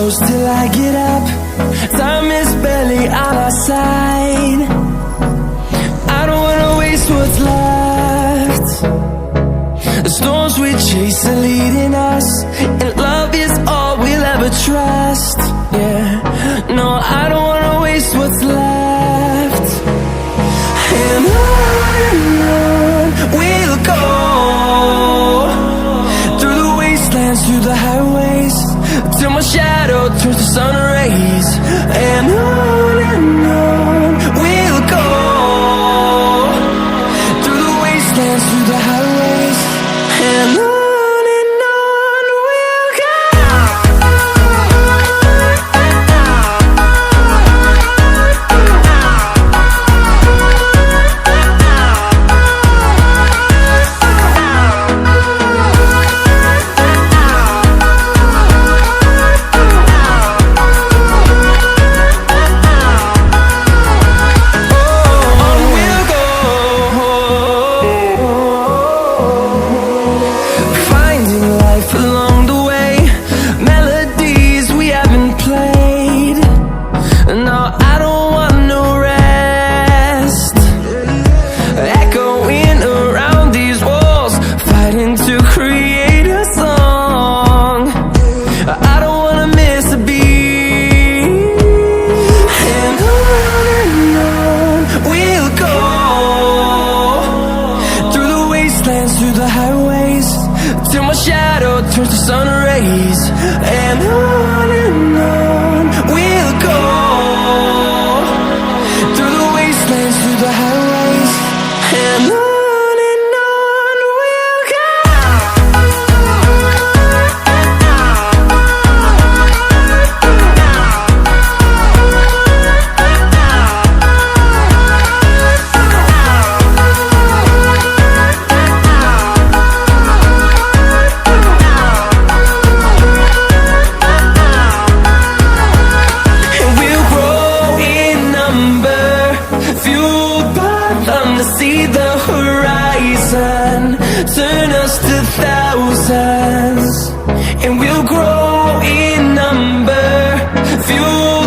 close till I get up. Time is barely on our side. I don't wanna waste what's left. The storms we chase are leading us, and love is all we'll ever trust. Yeah, no, I don't wanna waste what's left. And on we'll go, through the wastelands, through the highways, till my shadow turns to sun rays. And on we'll go, through the wastelands, through the highways, and on we'll go. Through the highways, till my shadow turns to sun rays. And on we'll go, through the wastelands, through the highways, and on we'll go. See the horizon, turn us to thousands, and we'll grow in number, fueled